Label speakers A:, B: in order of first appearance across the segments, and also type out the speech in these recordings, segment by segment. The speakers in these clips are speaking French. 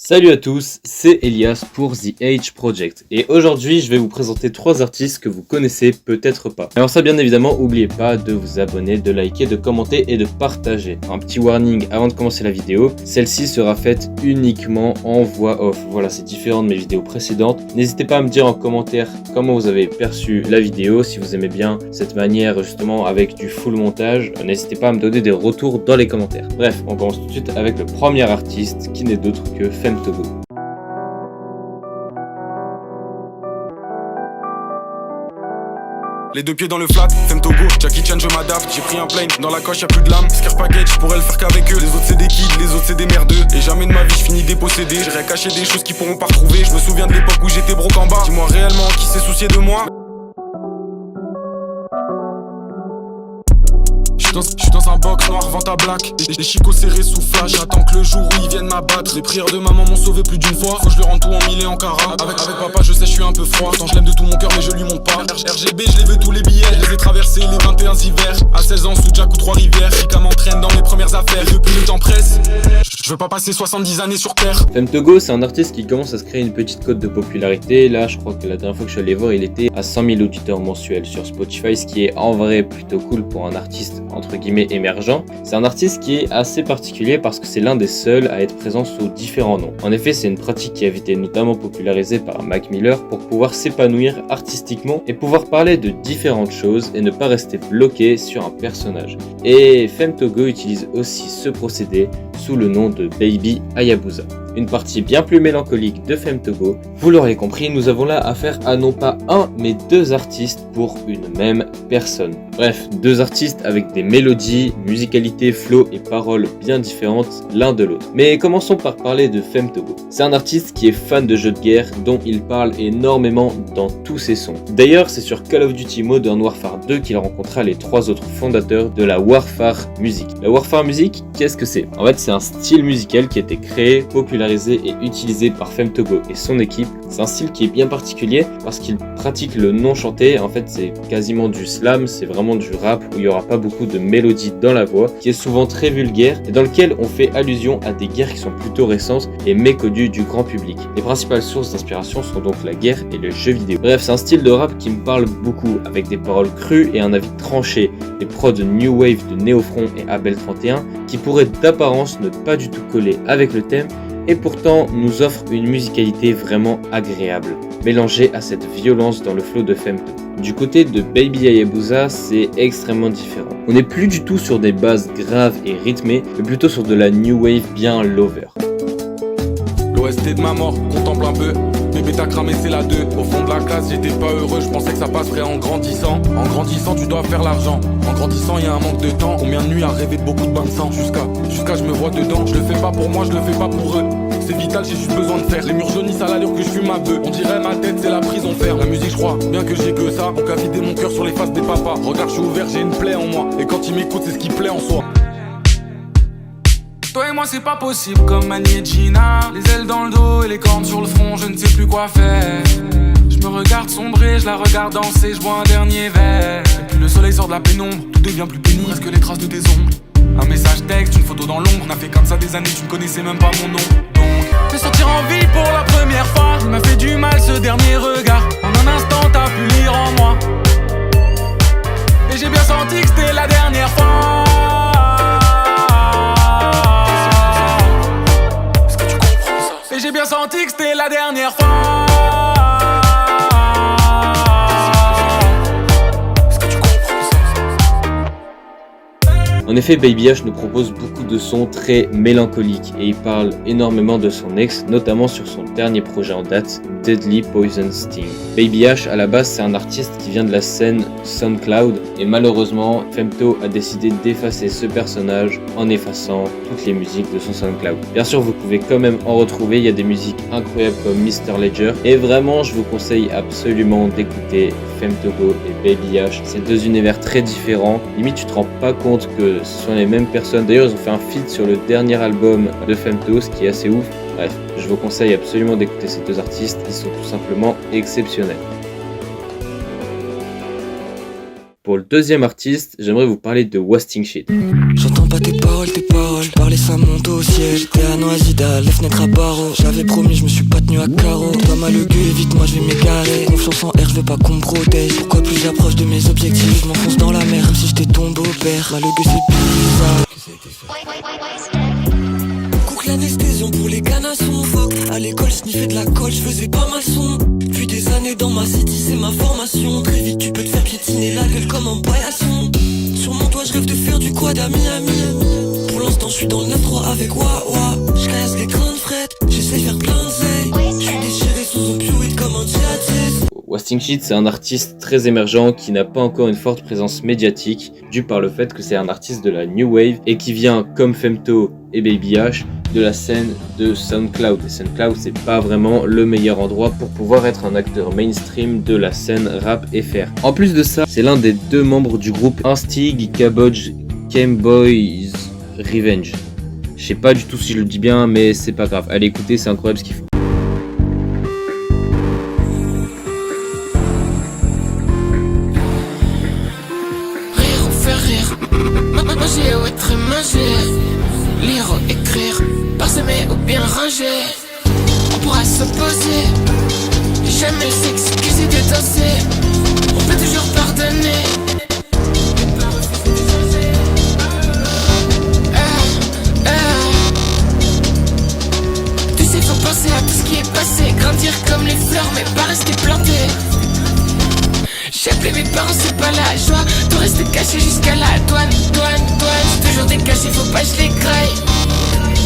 A: Salut à tous, c'est Elias pour The H Project et aujourd'hui je vais vous présenter 3 artistes que vous connaissez peut-être pas. Alors ça bien évidemment, n'oubliez pas de vous abonner, de liker, de commenter et de partager. Un petit warning avant de commencer la vidéo, celle-ci sera faite uniquement en voix off. Voilà, c'est différent de mes vidéos précédentes. N'hésitez pas à me dire en commentaire comment vous avez perçu la vidéo, si vous aimez bien cette manière justement avec du full montage. N'hésitez pas à me donner des retours dans les commentaires. Bref, on commence tout de suite avec le premier artiste qui n'est d'autre que Femtogo.
B: Les deux pieds dans le flat, Femtogo, Jackie Chan je m'adapte. J'ai pris un plane, dans la coche y'a plus de lame. Scare package, je pourrais le faire qu'avec eux. Les autres c'est des kids, les autres c'est des merdeux. Et jamais de ma vie je finis dépossédé. J'irai cacher des choses qu'ils pourront pas retrouver. Je me souviens de l'époque où j'étais broke en bas. Dis-moi réellement qui s'est soucié de moi. J'suis dans un box noir, vente à black. Les chicots serrés sous flash. J'attends que le jour où ils viennent m'abattre. Les prières de maman m'ont sauvé plus d'une fois. Faut que je le rende tout en mille et en carat. Avec papa je sais je suis un peu froid. Pourtant je l'aime de tout mon cœur mais je lui montre pas. RGB je les veux tous les billets. Je les ai traversés les 21 hivers. À 16 ans sous Jack ou 3 rivières. Rika m'entraîne dans mes premières affaires. Et depuis le temps presse, je veux pas passer 70 années sur terre.
A: Femtogo, c'est un artiste qui commence à se créer une petite cote de popularité. Là, je crois que la dernière fois que je suis allé voir, il était à 100 000 auditeurs mensuels sur Spotify, ce qui est en vrai plutôt cool pour un artiste entre guillemets émergent. C'est un artiste qui est assez particulier parce que c'est l'un des seuls à être présent sous différents noms. En effet, c'est une pratique qui avait été notamment popularisée par Mac Miller pour pouvoir s'épanouir artistiquement et pouvoir parler de différentes choses et ne pas rester bloqué sur un personnage. Et Femtogo utilise aussi ce procédé sous le nom de Baby Hayabusa. Une partie bien plus mélancolique de Femtogo. Vous l'aurez compris, nous avons là affaire à non pas un mais 2 artistes pour une même personne. Bref, 2 artistes avec des mélodies, musicalité, flow et paroles bien différentes l'un de l'autre. Mais commençons par parler de Femtogo. C'est un artiste qui est fan de jeux de guerre dont il parle énormément dans tous ses sons. D'ailleurs, c'est sur Call of Duty Modern Warfare 2 qu'il rencontra les 3 autres fondateurs de la Warfare Music. La Warfare Music, qu'est-ce que c'est? En fait, c'est un style musical qui a été créé, popularisé et utilisé par Femtogo et son équipe. C'est un style qui est bien particulier parce qu'il pratique le non chanté. En fait, c'est quasiment du slam, c'est vraiment du rap où il n'y aura pas beaucoup de mélodie dans la voix, qui est souvent très vulgaire et dans lequel on fait allusion à des guerres qui sont plutôt récentes et méconnues du grand public. Les principales sources d'inspiration sont donc la guerre et le jeu vidéo. Bref, c'est un style de rap qui me parle beaucoup, avec des paroles crues et un avis tranché, des prods New Wave de Néofront et Abel 31 qui pourraient d'apparence ne pas du tout coller avec le thème et pourtant nous offre une musicalité vraiment agréable, mélangée à cette violence dans le flow de Femtogo. Du côté de Baby Hayabusa, c'est extrêmement différent. On n'est plus du tout sur des bases graves et rythmées, mais plutôt sur de la new wave bien lover.
B: L'OST de ma mort, contemple un peu. Bébé t'as cramé c'est la 2. Au fond de la classe j'étais pas heureux. Je pensais que ça passerait en grandissant. En grandissant tu dois faire l'argent. En grandissant y a un manque de temps. Combien de nuits à rêver de beaucoup de bains de sang. Jusqu'à je me vois dedans. Je le fais pas pour moi, je le fais pas pour eux. C'est vital, j'ai juste besoin de faire. Les murs jaunissent à l'allure que je fume ma bœuf. On dirait ma tête c'est la prison ferme. La musique je crois, bien que j'ai que ça. On qu'a vidé mon cœur sur les faces des papas. Regarde je suis ouvert, j'ai une plaie en moi. Et quand il m'écoute c'est ce qui plaît en soi.
C: Toi et moi c'est pas possible comme Mani et Gina. Les ailes dans le dos et les cornes sur le front, je ne sais plus quoi faire. Je me regarde sombrer, je la regarde danser, je bois un dernier verre. Et puis le soleil sort de la pénombre, tout devient plus pénible, presque les traces de tes ongles. Un message texte, une photo dans l'ombre, on a fait comme ça des années, tu ne connaissais même pas mon nom. Donc, te sentir en vie pour la première fois, il m'a fait du mal ce dernier regard. En un instant t'as pu lire en moi. Et j'ai bien senti que c'était la dernière fois. J'ai bien senti que c'était la dernière fois. Est-ce que tu comprends ça?
A: En effet, Baby H nous propose beaucoup de sons très mélancoliques et il parle énormément de son ex, notamment sur son dernier projet en date, Deadly Poison Sting. Baby H, à la base, c'est un artiste qui vient de la scène SoundCloud et malheureusement, Femto a décidé d'effacer ce personnage en effaçant toutes les musiques de son SoundCloud. Bien sûr, vous pouvez quand même en retrouver, il y a des musiques incroyables comme Mr. Ledger et vraiment, je vous conseille absolument d'écouter Femtogo et Baby H. C'est 2 univers très différents, limite tu te rends pas compte que ce sont les mêmes personnes. D'ailleurs, ils ont fait un feat sur le dernier album de Femto, ce qui est assez ouf. Bref, je vous conseille absolument d'écouter ces 2 artistes, ils sont tout simplement exceptionnels. Pour le deuxième artiste, j'aimerais vous parler de Wasting Shit.
D: J'entends pas tes paroles. Je parlais, ça monte au ciel. J'étais à Noisida, les fenêtres à barreaux. J'avais promis, je me suis pas tenu à carreau. Toi mal le gueux, vite moi je vais m'égarer. Confiance en R, je veux pas qu'on me protège. Pourquoi plus j'approche de mes objectifs, je m'enfonce dans la mer comme si j'étais ton beau-père. Mal le gueux c'est bizarre. Coucle l'anesthésion pour les canassons. Fuck, à l'école sniffer de la colle, je faisais pas maçon. Depuis des années dans ma city, c'est ma formation. Très vite tu peux te faire piétiner la gueule comme un paillasson. Sur mon toit je rêve de faire du quad à Miami. Pour l'instant je suis dans le 9-3 avec Wawa. Je casse les grains de fret, j'essaie de faire plein de zèle. Je suis déchiré sous opioïde comme un djihadiste.
A: Wasting Shit, c'est un artiste très émergent qui n'a pas encore une forte présence médiatique, dû par le fait que c'est un artiste de la New Wave et qui vient, comme Femto et Baby H, de la scène de SoundCloud. Et SoundCloud, c'est pas vraiment le meilleur endroit pour pouvoir être un acteur mainstream de la scène rap FR. En plus de ça, c'est l'un des deux membres du groupe Instig Cabbage Gameboys Revenge. Je sais pas du tout si je le dis bien, mais c'est pas grave. Allez écoutez, c'est incroyable ce qu'ils font.
E: Manger ou être mangé, lire ou écrire, parsemer ou bien ranger. On pourra s'opposer, jamais s'excuser de danser. On peut toujours pardonner. Tu sais, faut penser à tout ce qui est passé, grandir comme les fleurs mais pas rester planté. J'ai appelé mes parents, c'est pas la joie de rester caché jusqu'à la douane. Toujours décaché, faut pas je les graille.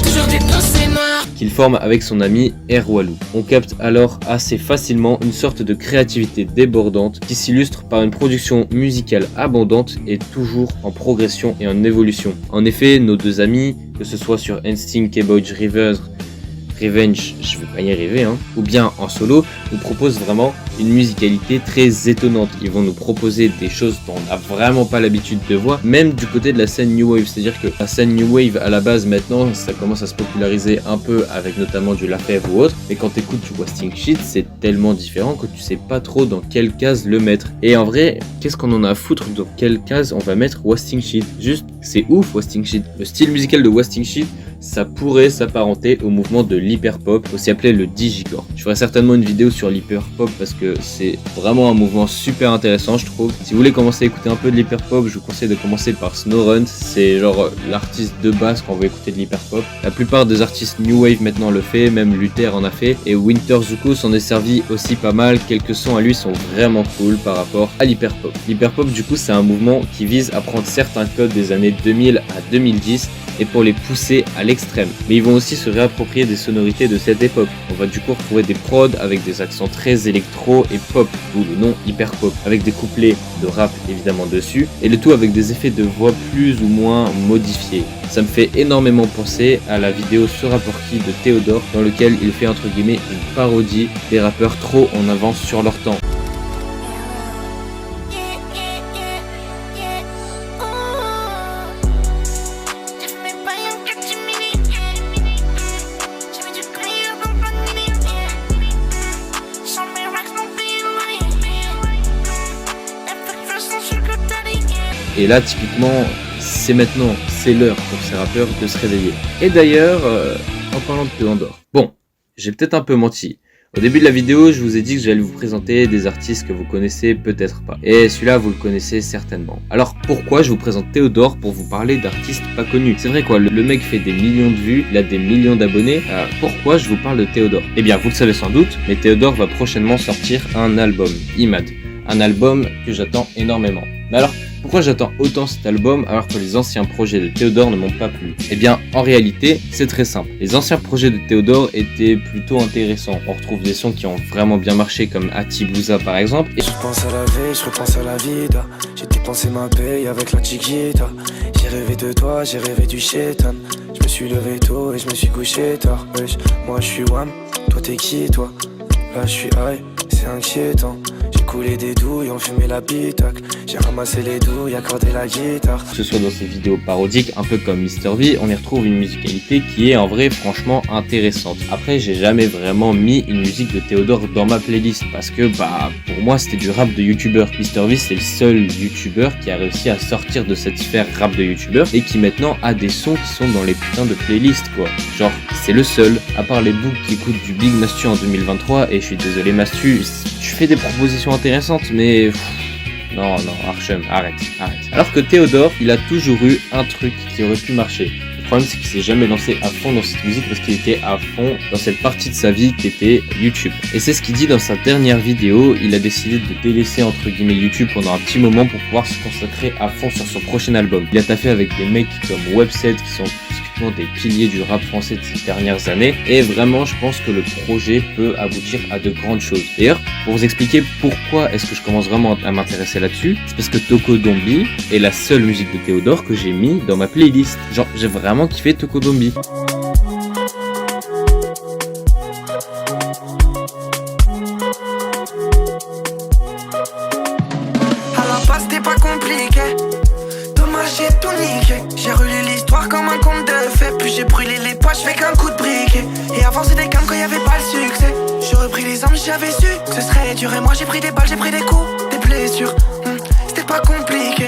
E: Toujours des pensées noires.
A: Qu'il forme avec son ami Erwalou. On capte alors assez facilement une sorte de créativité débordante qui s'illustre par une production musicale abondante et toujours en progression et en évolution. En effet, nos deux amis, que ce soit sur Instinct Cabbage Revenge, je vais pas y arriver, ou bien en solo, nous proposent vraiment une musicalité très étonnante. Ils vont nous proposer des choses dont on n'a vraiment pas l'habitude de voir, même du côté de la scène New Wave. C'est-à-dire que la scène New Wave à la base maintenant, ça commence à se populariser un peu avec notamment du Lafèvre ou autre, mais quand tu écoutes du Wasting Shit, c'est tellement différent que tu sais pas trop dans quelle case le mettre. Et en vrai, qu'est-ce qu'on en a à foutre dans quelle case on va mettre Wasting Shit? Juste, c'est ouf Wasting Shit. Le style musical de Wasting Shit, ça pourrait s'apparenter au mouvement de l'hyperpop, aussi appelé le digicore. Je ferai certainement une vidéo sur l'hyperpop parce que c'est vraiment un mouvement super intéressant, je trouve. Si vous voulez commencer à écouter un peu de l'hyperpop, je vous conseille de commencer par Snowrun. C'est genre l'artiste de base quand on veut écouter de l'hyperpop. La plupart des artistes New Wave maintenant le fait, même Luther en a fait, et Winter Zuko s'en est servi aussi pas mal. Quelques sons à lui sont vraiment cool par rapport à l'hyperpop. L'hyperpop du coup c'est un mouvement qui vise à prendre certains codes des années 2000 à 2010 et pour les pousser à l'extrême. Mais ils vont aussi se réapproprier des sonorités de cette époque. On va du coup retrouver des prods avec des accents très électro et pop, d'où le nom hyper pop, avec des couplets de rap évidemment dessus, et le tout avec des effets de voix plus ou moins modifiés. Ça me fait énormément penser à la vidéo Sera Porky de Théodore, dans lequel il fait entre guillemets une parodie des rappeurs trop en avance sur leur temps. Et là, typiquement, c'est maintenant, c'est l'heure pour ces rappeurs de se réveiller. Et d'ailleurs, en parlant de Théodore, bon, j'ai peut-être un peu menti. Au début de la vidéo, je vous ai dit que j'allais vous présenter des artistes que vous connaissez peut-être pas. Et celui-là, vous le connaissez certainement. Alors pourquoi je vous présente Théodore pour vous parler d'artistes pas connus? C'est vrai quoi, le mec fait des millions de vues, il a des millions d'abonnés. Pourquoi je vous parle de Théodore? Eh bien, vous le savez sans doute, mais Théodore va prochainement sortir un album, Imad. Un album que j'attends énormément. Mais alors, pourquoi j'attends autant cet album alors que les anciens projets de Théodore ne m'ont pas plu? Eh bien, en réalité, c'est très simple. Les anciens projets de Théodore étaient plutôt intéressants. On retrouve des sons qui ont vraiment bien marché comme Atibuza par exemple.
D: Je pense à la veille, je repense à la vida. J'ai dépensé ma paye avec la chiquita. J'ai rêvé de toi, j'ai rêvé du chétan. Je me suis levé tôt et je me suis couché tard. Wesh, moi je suis Wham, toi t'es qui toi? Là je suis high, c'est inquiétant. J'ai
F: coulé des douilles, on fumait la bitac. J'ai ramassé les douilles, accordé la guitare.
A: Que ce soit dans ses vidéos parodiques, un peu comme Mr V, on y retrouve une musicalité qui est en vrai franchement intéressante. Après, j'ai jamais vraiment mis une musique de Théodore dans ma playlist parce que pour moi c'était du rap de youtubeur. Mr V c'est le seul youtubeur qui a réussi à sortir de cette sphère rap de youtubeur et qui maintenant a des sons qui sont dans les putains de playlists quoi. Genre c'est le seul, à part les boucs qui écoutent du Big Mastu en 2023, et je suis désolé Mastu, tu fais des propositions intéressantes mais... Non, Archem, arrête. Alors que Théodore, il a toujours eu un truc qui aurait pu marcher. Le problème, c'est qu'il s'est jamais lancé à fond dans cette musique parce qu'il était à fond dans cette partie de sa vie qui était YouTube. Et c'est ce qu'il dit dans sa dernière vidéo. Il a décidé de délaisser entre guillemets YouTube pendant un petit moment pour pouvoir se consacrer à fond sur son prochain album. Il a taffé avec des mecs comme Webset qui sont typiquement des piliers du rap français de ces dernières années. Et vraiment, je pense que le projet peut aboutir à de grandes choses. D'ailleurs, pour vous expliquer pourquoi est-ce que je commence vraiment à m'intéresser là-dessus, c'est parce que Tokodombi est la seule musique de Théodore que j'ai mis dans ma playlist. Genre, j'ai vraiment kiffé Tokodombi.
D: À la base c'était pas compliqué, dommage j'ai tout niqué. J'ai relu l'histoire comme un conte de fées, puis j'ai brûlé les poches avec un coup de briquet. Et avant c'était calme quand y avait pas le succès. J'ai repris les armes, j'avais su que ce serait dur. Et moi j'ai pris des balles, j'ai pris des coups, des blessures. C'était pas compliqué.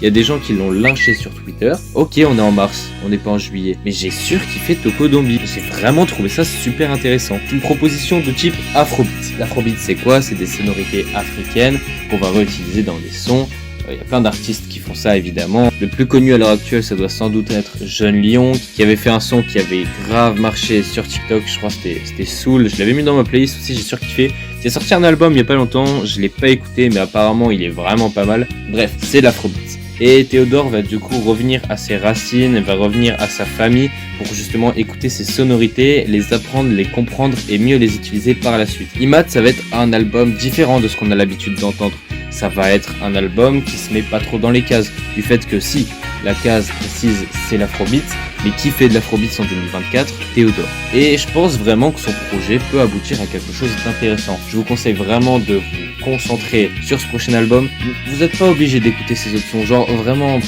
A: Il y a des gens qui l'ont lynché sur Twitter. Ok, on est en mars, on n'est pas en juillet. Mais j'ai surkiffé Tokodombi. J'ai vraiment trouvé ça super intéressant. Une proposition de type Afrobeat. L'Afrobeat c'est quoi? C'est des sonorités africaines qu'on va réutiliser dans des sons. Il y a plein d'artistes qui font ça évidemment. Le plus connu à l'heure actuelle, ça doit sans doute être Jeune Lion, qui avait fait un son qui avait grave marché sur TikTok. Je crois que c'était Soul. Je l'avais mis dans ma playlist aussi, j'ai surkiffé. Il a sorti un album il y a pas longtemps, je l'ai pas écouté, mais apparemment il est vraiment pas mal. Bref, c'est l'Afrobeat. Et Théodore va du coup revenir à ses racines, va revenir à sa famille pour justement écouter ses sonorités, les apprendre, les comprendre et mieux les utiliser par la suite. Imad, ça va être un album différent de ce qu'on a l'habitude d'entendre. Ça va être un album qui se met pas trop dans les cases, du fait que si la case précise c'est l'Afrobeat, mais qui fait de l'Afrobeat en 2024? Théodore. Et je pense vraiment que son projet peut aboutir à quelque chose d'intéressant. Je vous conseille vraiment de vous concentrer sur ce prochain album. Vous n'êtes pas obligé d'écouter ses autres sons, genre vraiment,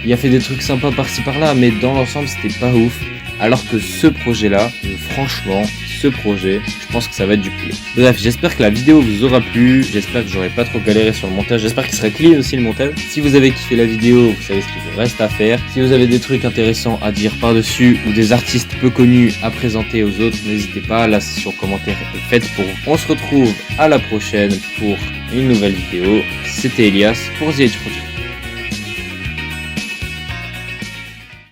A: il a fait des trucs sympas par-ci par-là, mais dans l'ensemble c'était pas ouf. Alors que ce projet-là, franchement, ce projet, je pense que ça va être du poulet. Bref, j'espère que la vidéo vous aura plu, j'espère que j'aurai pas trop galéré sur le montage, j'espère qu'il sera clean aussi le montage. Si vous avez kiffé la vidéo, vous savez ce qu'il vous reste à faire. Si vous avez des trucs intéressants à dire par-dessus ou des artistes peu connus à présenter aux autres, n'hésitez pas, la session commentaire est faite pour vous. On se retrouve à la prochaine pour une nouvelle vidéo. C'était Elias pour The Edge Project.